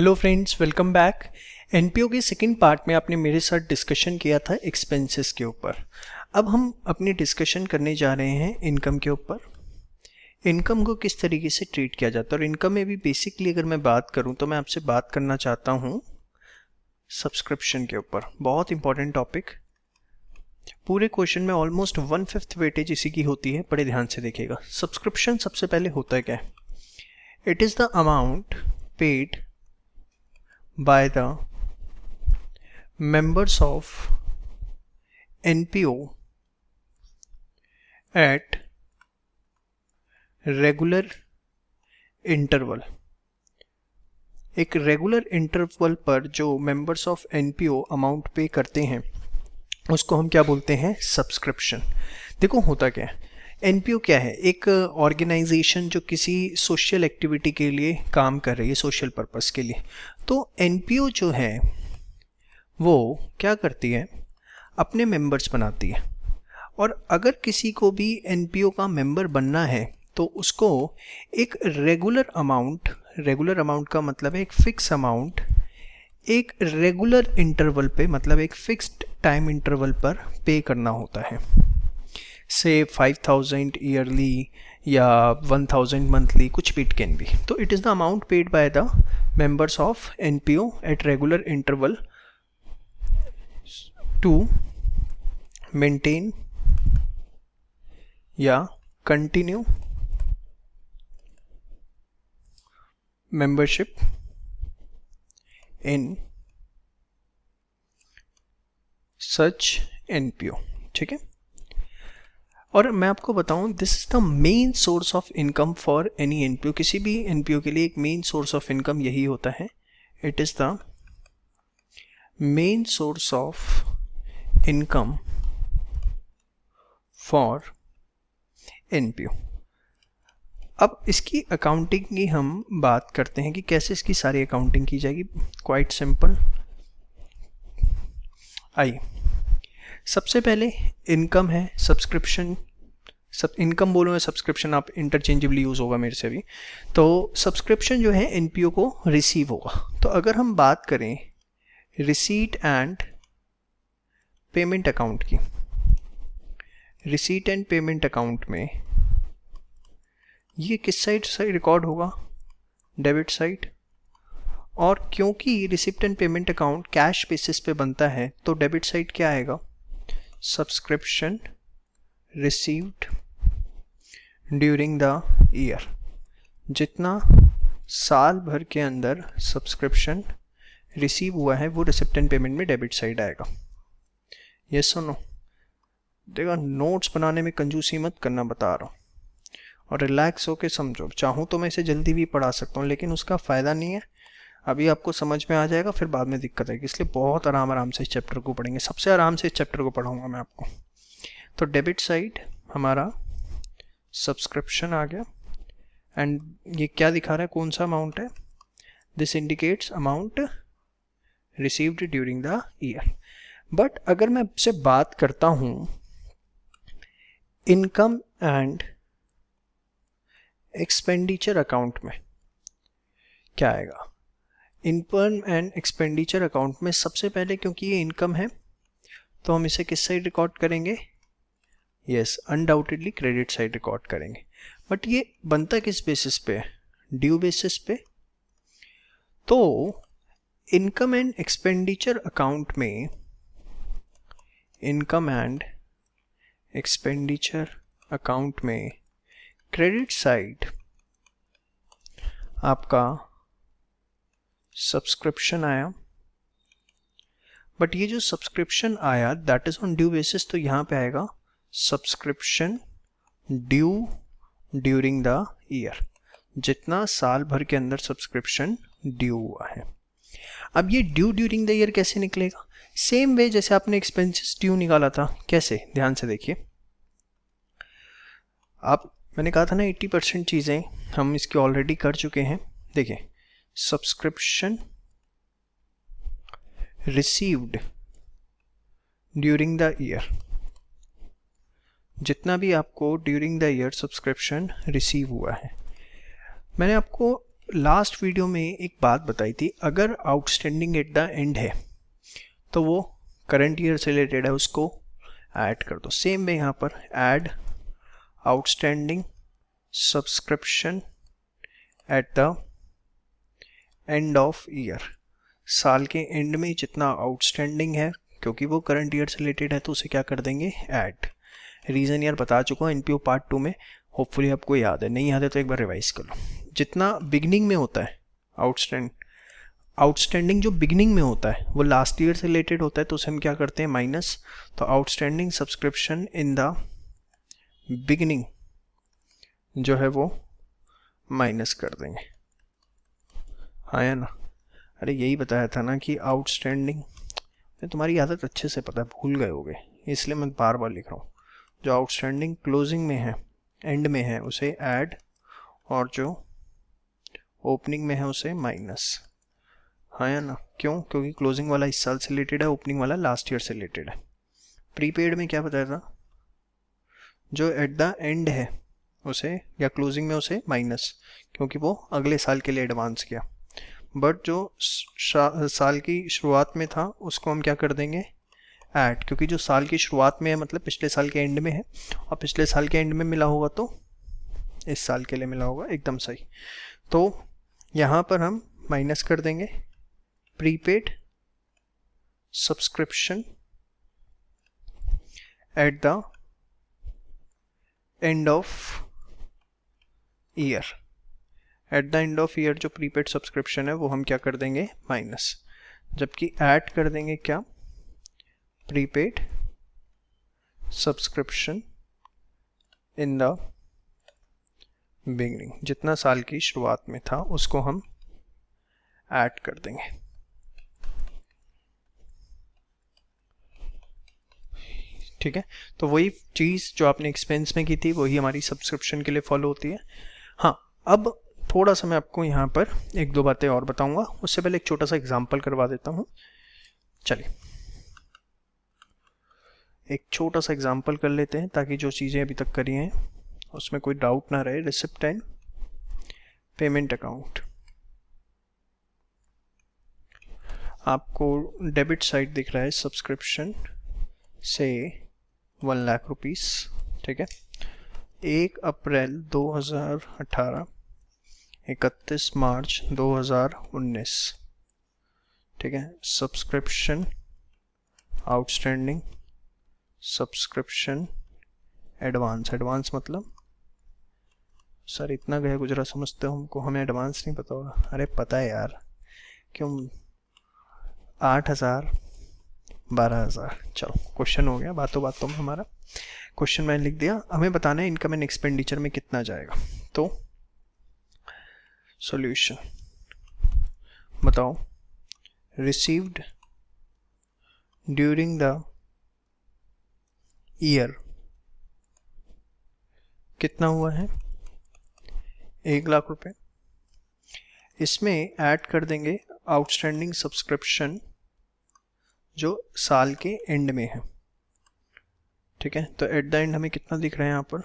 Hello friends, welcome back. NPO के second part में आपने मेरे साथ डिस्कशन किया था एक्सपेंसेस के ऊपर। अब हम अपनी डिस्कशन करने जा रहे हैं इनकम के ऊपर। इनकम को किस तरीके से ट्रीट किया जाता है, और इनकम में भी बेसिकली अगर मैं बात करूं तो मैं आपसे बात करना चाहता हूं सब्सक्रिप्शन के ऊपर। बहुत इंपॉर्टेंट टॉपिक। पूरे क्वेश्चन में ऑलमोस्ट 1/5 वेटेज इसी की होती है, बड़े ध्यान से देखिएगा। सब्सक्रिप्शन सबसे पहले होता है क्या है? It is the amount paid by the members of NPO at regular interval। एक रेगुलर इंटरवल पर जो मेंबर्स ऑफ एनपीओ अमाउंट पे करते हैं उसको हम क्या बोलते हैं? सब्सक्रिप्शन। देखो होता क्या है, एनपीओ क्या है? एक ऑर्गेनाइजेशन जो किसी सोशल एक्टिविटी के लिए काम कर रही है, सोशल पर्पस के लिए। तो एनपीओ जो है वो क्या करती है? अपने मेंबर्स बनाती है, और अगर किसी को भी एनपीओ का मेंबर बनना है तो उसको एक रेगुलर अमाउंट का मतलब है एक फिक्स अमाउंट, एक रेगुलर इंटरवल पे, मतलब एक फिक्स्ड टाइम इंटरवल पर पे करना होता है। से 5000 ईयरली या 1000 मंथली, कुछ भी इट कैन बी। तो it is the amount paid by the members of NPO at regular interval to maintain या continue membership in such NPO। ठीक है, और मैं आपको बताऊं, this is the main source of income for any NPO. किसी भी एनपीओ के लिए एक मेन सोर्स ऑफ इनकम यही होता है। It is the main source of income for NPO. अब इसकी अकाउंटिंग की हम बात करते हैं कि कैसे इसकी सारी अकाउंटिंग की जाएगी। Quite simple. आइए, सबसे पहले इनकम है, सब्सक्रिप्शन। सब इनकम बोलो या सब्सक्रिप्शन, आप इंटरचेंजेबली यूज़ होगा मेरे से भी। तो सब्सक्रिप्शन जो है एनपीओ को रिसीव होगा। तो अगर हम बात करें रिसीट एंड पेमेंट अकाउंट की, रिसीट एंड पेमेंट अकाउंट में ये किस साइड से रिकॉर्ड होगा? Debit side. और क्योंकि receipt and payment account cash basis पे बनता है तो डेबिट साइड क्या आएगा? Subscription received during the year. जितना साल भर के अंदर सब्सक्रिप्शन रिसीव हुआ है वो रिसिप्ट एंड पेमेंट में डेबिट साइड आएगा। ये सुनो, देखो नोट्स बनाने में कंजूसी मत करना, बता रहा हूँ, और रिलैक्स होके समझो। चाहूँ तो मैं इसे जल्दी भी पढ़ा सकता हूँ, लेकिन उसका फ़ायदा नहीं है। अभी आपको समझ में आ जाएगा, फिर बाद में दिक्कत आएगी, इसलिए बहुत आराम से इस चैप्टर को पढ़ेंगे। सबसे आराम से इस चैप्टर को पढ़ाऊँगा मैं आपको। तो डेबिट साइड हमारा सब्सक्रिप्शन आ गया, एंड ये क्या दिखा रहा है, कौन सा अमाउंट है? This indicates amount received during the year. But अगर मैं आपसे बात करता हूं इनकम एंड एक्सपेंडिचर अकाउंट में, क्या आएगा? इनकम एंड एक्सपेंडिचर अकाउंट में सबसे पहले, क्योंकि ये इनकम है तो हम इसे किस साइड रिकॉर्ड करेंगे? Yes, undoubtedly credit side record करेंगे। बट ये बनता किस बेसिस पे? ड्यू बेसिस पे। तो इनकम एंड एक्सपेंडिचर अकाउंट में, इनकम एंड एक्सपेंडिचर अकाउंट में क्रेडिट साइड आपका सब्सक्रिप्शन आया। बट ये जो सब्सक्रिप्शन आया that is on due basis, तो यहाँ पे आएगा subscription due during the year. जितना साल भर के अंदर सब्सक्रिप्शन ड्यू हुआ है। अब ये ड्यू ड्यूरिंग द ईयर कैसे निकलेगा? सेम वे जैसे आपने एक्सपेंसेस ड्यू निकाला था। कैसे? ध्यान से देखिए। आप, मैंने कहा था ना 80% चीज़ें हम इसकी ऑलरेडी कर चुके हैं। देखिए, subscription received during the year, जितना भी आपको during the year subscription receive हुआ है। मैंने आपको लास्ट वीडियो में एक बात बताई थी, अगर आउटस्टैंडिंग एट द एंड है तो वो करंट ईयर से रिलेटेड है, उसको ऐड कर दो। सेम वे यहाँ पर add outstanding subscription at the end of year. साल के एंड में जितना आउटस्टैंडिंग है, क्योंकि वो करंट ईयर से रिलेटेड है, तो उसे क्या कर देंगे, ऐड। रीज़न यार बता चुका हूँ एनपीओ पार्ट 2 में, होपफुली आपको याद है, नहीं याद है तो एक बार रिवाइज कर लो। जितना बिगनिंग में होता है आउटस्टैंडिंग जो बिगनिंग में होता है वो लास्ट ईयर से रिलेटेड होता है, तो उसे हम क्या करते हैं, माइनस। तो outstanding subscription in the beginning जो है वो माइनस कर देंगे। हाँ या ना? अरे यही बताया था ना कि आउटस्टैंडिंग, तुम्हारी आदत अच्छे से पता है, भूल गए होगे, इसलिए मैं बार बार लिख रहा हूँ। जो आउटस्टैंडिंग क्लोजिंग में है, एंड में है, उसे ऐड, और जो ओपनिंग में है उसे माइनस। हाँ या ना? क्यों? क्योंकि क्लोजिंग वाला इस साल से रिलेटेड है, ओपनिंग वाला लास्ट ईयर से रिलेटेड है। प्रीपेड में क्या बताया था, जो एट द एंड है उसे, या क्लोजिंग में उसे माइनस, क्योंकि वो अगले साल के लिए एडवांस किया। बट जो साल की शुरुआत में था उसको हम क्या कर देंगे, ऐड, क्योंकि जो साल की शुरुआत में है मतलब पिछले साल के एंड में है, और पिछले साल के एंड में मिला होगा तो इस साल के लिए मिला होगा, एकदम सही। तो यहाँ पर हम माइनस कर देंगे prepaid subscription at the end of year. At the end of year जो प्रीपेड सब्सक्रिप्शन है वो हम क्या कर देंगे, माइनस। जबकि ऐड कर देंगे क्या, prepaid subscription in the beginning. जितना साल की शुरुआत में था उसको हम ऐड कर देंगे। ठीक है, तो वही चीज़ जो आपने एक्सपेंस में की थी वही हमारी सब्सक्रिप्शन के लिए फॉलो होती है। हाँ, अब थोड़ा सा मैं आपको यहाँ पर एक दो बातें और बताऊंगा, उससे पहले एक छोटा सा एग्जांपल करवा देता हूँ। चलिए एक छोटा सा एग्जांपल कर लेते हैं, ताकि जो चीज़ें अभी तक करी हैं उसमें कोई डाउट ना रहे। रिसिप्ट एंड पेमेंट अकाउंट, आपको डेबिट साइड दिख रहा है सब्सक्रिप्शन से 1 लाख रुपीस। ठीक है, 1 अप्रैल 2018, 31 मार्च 2019। ठीक है, subscription outstanding subscription advance. Advance मतलब सर इतना गया गुजरा समझते हो हमको, हमें एडवांस नहीं पता होगा। अरे पता है यार, क्यों, 8,000 12,000। चलो क्वेश्चन हो गया, बातों बातों में हमारा क्वेश्चन मैंने लिख दिया। हमें बताना है इनकम एंड एक्सपेंडिचर में कितना जाएगा। तो सॉल्यूशन बताओ, रिसीव्ड ड्यूरिंग द ईयर कितना हुआ है, 1 लाख रुपए। इसमें ऐड कर देंगे आउटस्टैंडिंग सब्सक्रिप्शन जो साल के एंड में है। ठीक है, तो एट द एंड हमें कितना दिख रहा है यहाँ पर,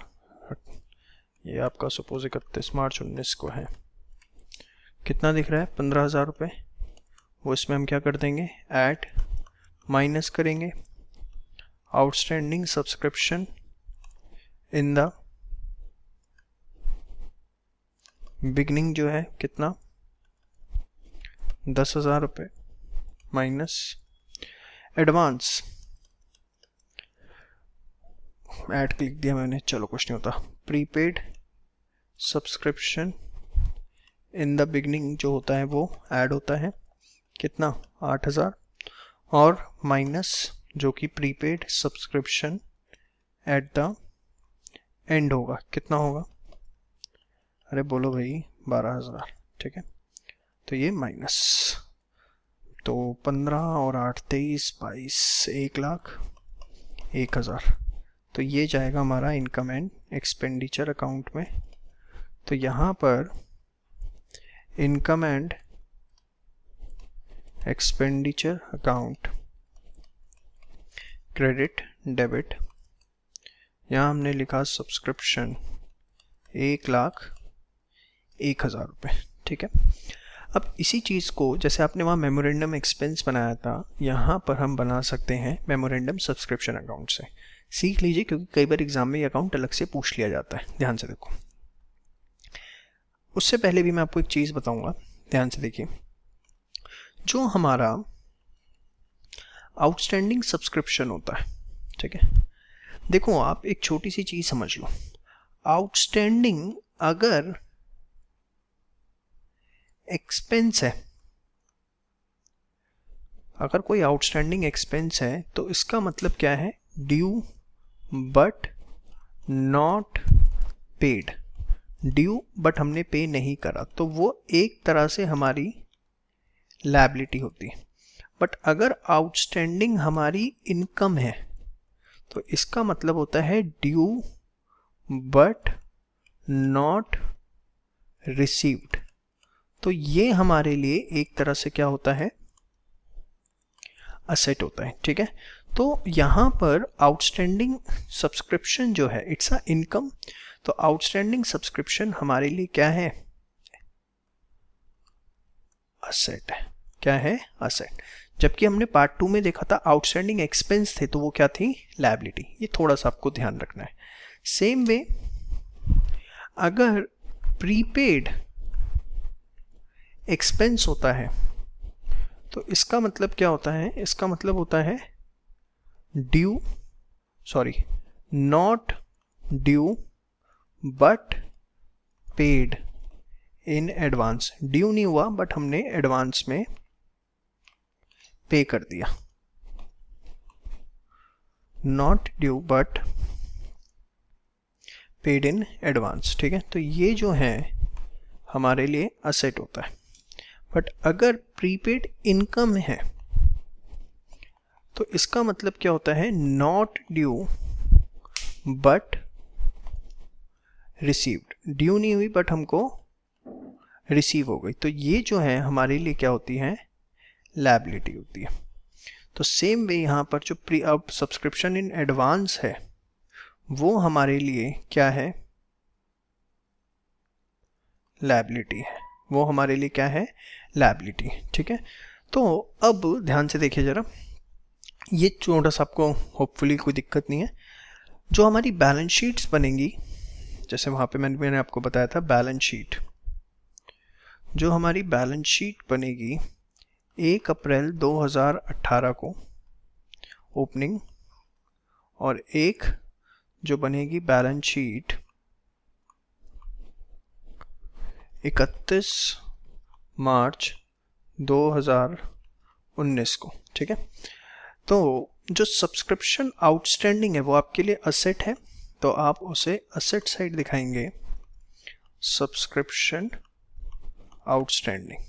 ये आपका सपोज 31 मार्च 19 को है, कितना दिख रहा है, 15,000 रुपये। वो इसमें हम क्या कर देंगे, ऐड, माइनस करेंगे outstanding subscription in the beginning जो है कितना, 10,000 रुपये, माइनस एडवांस, ऐड क्लिक दिया मैंने, चलो कुछ नहीं होता, prepaid subscription in the beginning जो होता है वो ऐड होता है कितना, 8,000, और माइनस जो कि prepaid subscription at the end होगा, कितना होगा, अरे बोलो भाई, 12,000। ठीक है, तो ये माइनस, तो 15 और 8 23 22, 1,01,000। तो ये जाएगा हमारा इनकम एंड एक्सपेंडिचर अकाउंट में। तो यहाँ पर income and expenditure account, credit debit, यहाँ हमने लिखा सब्सक्रिप्शन 1,01,000 रुपये। ठीक है। अब इसी चीज़ को जैसे आपने वहाँ मेमोरेंडम एक्सपेंस बनाया था, यहाँ पर हम बना सकते हैं मेमोरेंडम सब्सक्रिप्शन अकाउंट से। सीख लीजिए, क्योंकि कई बार एग्जाम में ये अकाउंट अलग से पूछ लिया जाता है। ध्यान से देखो, उससे पहले भी मैं आपको एक चीज़ बताऊंगा, ध्यान से देखिए। जो हमारा आउटस्टैंडिंग सब्सक्रिप्शन होता है, ठीक है, देखो आप एक छोटी सी चीज़ समझ लो। आउटस्टैंडिंग अगर एक्सपेंस है, अगर कोई आउटस्टैंडिंग एक्सपेंस है तो इसका मतलब क्या है? Due but not paid. Due but हमने पे नहीं करा, तो वो एक तरह से हमारी लायबिलिटी होती है। बट अगर आउटस्टैंडिंग हमारी इनकम है तो इसका मतलब होता है ड्यू बट नॉट रिसीव्ड। तो ये हमारे लिए एक तरह से क्या होता है? असेट होता है, ठीक है। तो यहाँ पर आउटस्टैंडिंग सब्सक्रिप्शन जो है इट्स अ इनकम, तो आउटस्टैंडिंग सब्सक्रिप्शन हमारे लिए क्या है? असेट है। क्या है? असेट। जबकि हमने पार्ट 2 में देखा था आउटस्टैंडिंग एक्सपेंस थे, तो वो क्या थी? लायबिलिटी। ये थोड़ा सा आपको ध्यान रखना है। सेम वे अगर प्रीपेड एक्सपेंस होता है तो इसका मतलब क्या होता है? इसका मतलब होता है not due but paid in advance. Due नहीं हुआ बट हमने एडवांस में पे कर दिया। Not due but paid in advance, ठीक है। तो ये जो है हमारे लिए असेट होता है। बट अगर प्रीपेड इनकम है तो इसका मतलब क्या होता है? Not due but received. Due नहीं हुई बट हमको रिसीव हो गई, तो ये जो है हमारे लिए क्या होती है? लायबिलिटी होती है। तो सेम वे यहाँ पर जो अब सब्सक्रिप्शन इन एडवांस है वो हमारे लिए क्या है? लायबिलिटी है। वो हमारे लिए क्या है? लायबिलिटी, ठीक है। तो अब ध्यान से देखिए जरा, ये छोटा सा आपको होपफुली कोई दिक्कत नहीं है। जो हमारी बैलेंस शीट्स बनेंगी, जैसे वहाँ पे मैंने आपको बताया था बैलेंस शीट, जो हमारी बैलेंस शीट बनेगी 1 अप्रैल 2018 को ओपनिंग, और एक जो बनेगी बैलेंस शीट 31 मार्च 2019 को, ठीक है। तो जो सब्सक्रिप्शन आउटस्टैंडिंग है वो आपके लिए असेट है, तो आप उसे असेट साइड दिखाएंगे, subscription outstanding,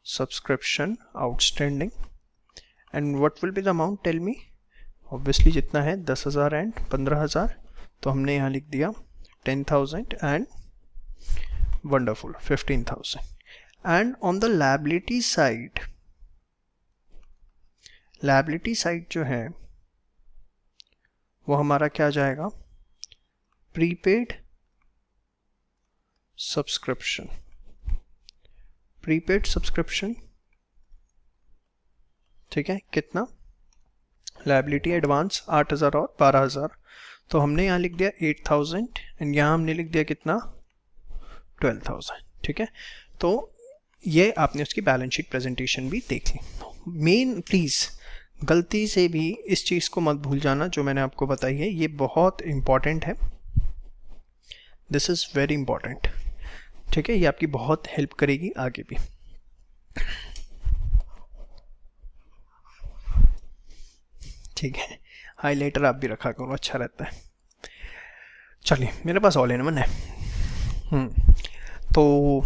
subscription outstanding. And what will be the amount? Tell me. Obviously जितना है 10,000 एंड 15,000, तो हमने यहाँ लिख दिया 10,000 and wonderful 15,000। And on the liability side जो है वो हमारा क्या जाएगा? Prepaid subscription. प्रीपेड सब्सक्रिप्शन, ठीक है। कितना? लायबिलिटी एडवांस 8,000 और 12,000, तो हमने यहाँ लिख दिया 8,000 एंड यहाँ हमने लिख दिया कितना? 12,000, ठीक है। तो ये आपने उसकी बैलेंस शीट प्रेजेंटेशन भी देख ली। मेन प्लीज़ गलती से भी इस चीज़ को मत भूल जाना जो मैंने आपको बताई है, ये बहुत इम्पॉर्टेंट है। दिस इज़ वेरी इम्पॉर्टेंट, ठीक है। ये आपकी बहुत हेल्प करेगी आगे भी। ठीक है, हाइलाइटर आप भी रखा करो, अच्छा रहता है। चलिए, मेरे पास ऑल इन वन है। तो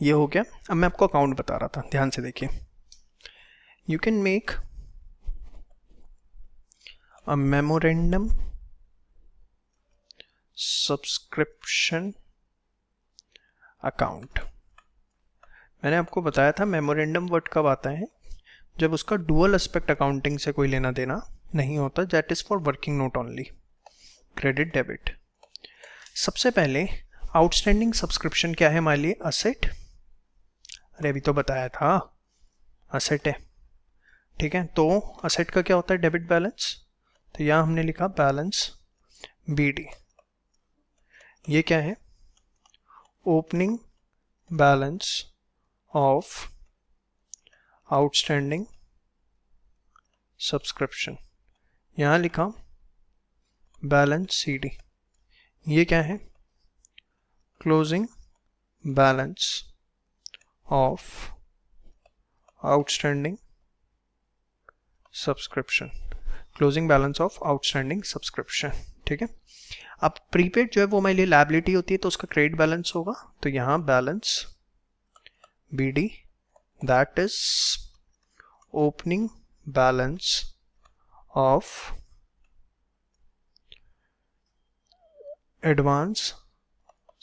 ये हो गया। अब मैं आपको अकाउंट बता रहा था, ध्यान से देखिए। You can make a memorandum subscription account. मैंने आपको बताया था मेमोरेंडम वर्ड कब आता है? जब उसका डुअल एस्पेक्ट अकाउंटिंग से कोई लेना देना नहीं होता, that is for working note only, credit debit. सबसे पहले आउटस्टैंडिंग सब्सक्रिप्शन क्या है हमारे लिए? असेट। अरे अभी तो बताया था, असेट है, ठीक है। तो असेट का क्या होता है? Debit balance. तो यहाँ हमने लिखा बैलेंस BD। ये क्या है? Opening balance of outstanding subscription. यहाँ लिखा बैलेंस CD। ये क्या है? Closing balance of outstanding subscription. Closing balance of outstanding subscription, ठीक है। अब प्रीपेड जो है वो हमारे लिए लायबिलिटी होती है, तो उसका क्रेडिट बैलेंस होगा। तो यहाँ balance BD that is opening balance of advance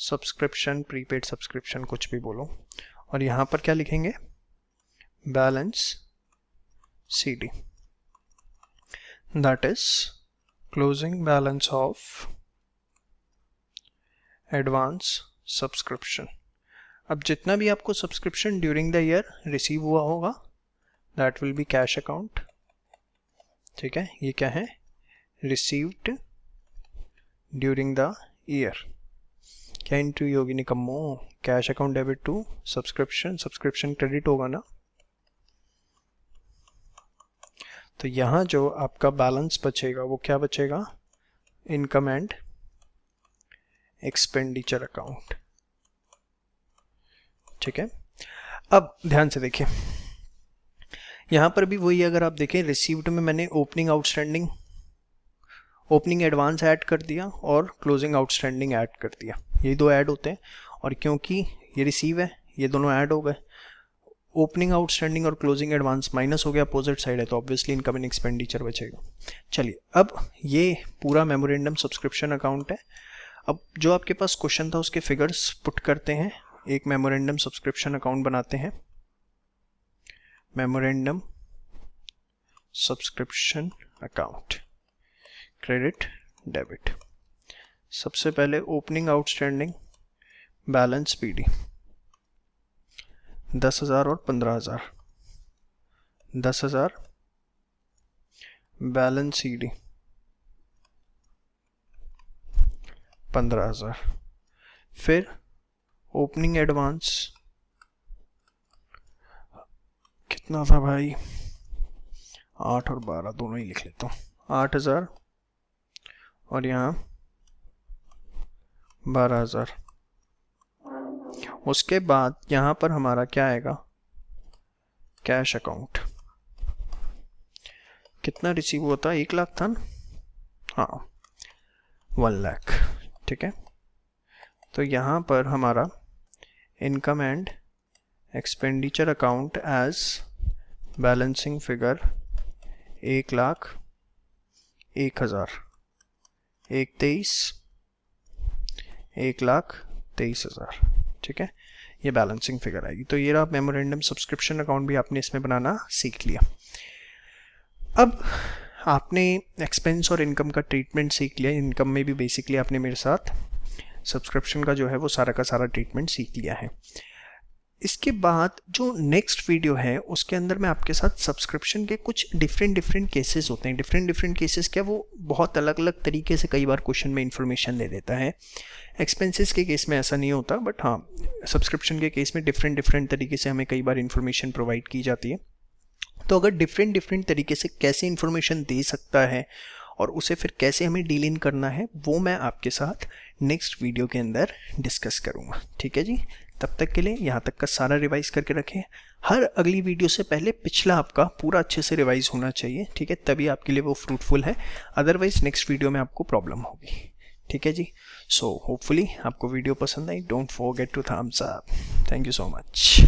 subscription, prepaid subscription, कुछ भी बोलो। और यहाँ पर क्या लिखेंगे? Balance CD that is closing balance of advance subscription. अब जितना भी आपको subscription during the year receive हुआ होगा that will be cash account, ठीक है। ये क्या है? Received during the year. क्या एंट्री होगी निकम्मो? Cash account debit to subscription, subscription credit होगा ना। तो यहाँ जो आपका बैलेंस बचेगा वो क्या बचेगा? इनकम एंड एक्सपेंडिचर अकाउंट, ठीक है। अब ध्यान से देखिए, यहां पर भी वही, अगर आप देखें रिसीव्ड में मैंने opening outstanding, opening advance add कर दिया और क्लोजिंग आउटस्टैंडिंग ऐड कर दिया, ये दो ऐड होते हैं। और क्योंकि ये रिसीव है, ये दोनों ऐड हो गए। ओपनिंग आउटस्टैंडिंग और क्लोजिंग एडवांस माइनस हो गया, अपोजिट साइड है, तो ऑब्वियसली इनकम एंड एक्सपेंडिचर बचेगा। चलिए, अब ये पूरा मेमोरेंडम सब्सक्रिप्शन अकाउंट है। अब जो आपके पास क्वेश्चन था उसके फिगर्स पुट करते हैं, एक मेमोरेंडम सब्सक्रिप्शन अकाउंट बनाते हैं। Memorandum subscription account, credit debit. सबसे पहले ओपनिंग आउटस्टैंडिंग बैलेंस BD 10,000 और 15,000, 10,000 बैलेंस CD 15,000। फिर ओपनिंग एडवांस कितना था भाई? 8 और 12 दोनों ही लिख लेता हूँ, 8,000 और यहाँ 12,000। उसके बाद यहाँ पर हमारा क्या आएगा? Cash account. कितना रिसीव हुआ था? 1 लाख था ना? हाँ, 1 लाख, ठीक है। तो यहाँ पर हमारा income and expenditure account as balancing figure 1,01,000, 1,23,000, ठीक है। ये बैलेंसिंग फिगर आएगी। तो ये रहा मेमोरेंडम सब्सक्रिप्शन अकाउंट, भी आपने इसमें बनाना सीख लिया। अब आपने एक्सपेंस और इनकम का ट्रीटमेंट सीख लिया। इनकम में भी बेसिकली आपने मेरे साथ सब्सक्रिप्शन का जो है वो सारा का सारा ट्रीटमेंट सीख लिया है। इसके बाद जो नेक्स्ट वीडियो है उसके अंदर मैं आपके साथ सब्सक्रिप्शन के कुछ डिफरेंट केसेस होते हैं। डिफरेंट केसेस क्या, वो बहुत अलग अलग तरीके से कई बार क्वेश्चन में इंफॉर्मेशन दे देता है। एक्सपेंसेस के केस में ऐसा नहीं होता, बट हाँ सब्सक्रिप्शन के केस में डिफरेंट तरीके से हमें कई बार इंफॉर्मेशन प्रोवाइड की जाती है। तो अगर डिफरेंट तरीके से कैसे इंफॉर्मेशन दे सकता है और उसे फिर कैसे हमें डील इन करना है, वो मैं आपके साथ नेक्स्ट वीडियो के अंदर डिस्कस करूँगा, ठीक है जी। तब तक के लिए यहाँ तक का सारा रिवाइज करके रखें। हर अगली वीडियो से पहले पिछला आपका पूरा अच्छे से रिवाइज होना चाहिए, ठीक है, तभी आपके लिए वो फ्रूटफुल है। अदरवाइज नेक्स्ट वीडियो में आपको प्रॉब्लम होगी, ठीक है जी। सो होपफुली आपको वीडियो पसंद आई। Don't forget to thumbs up. Thank you so much.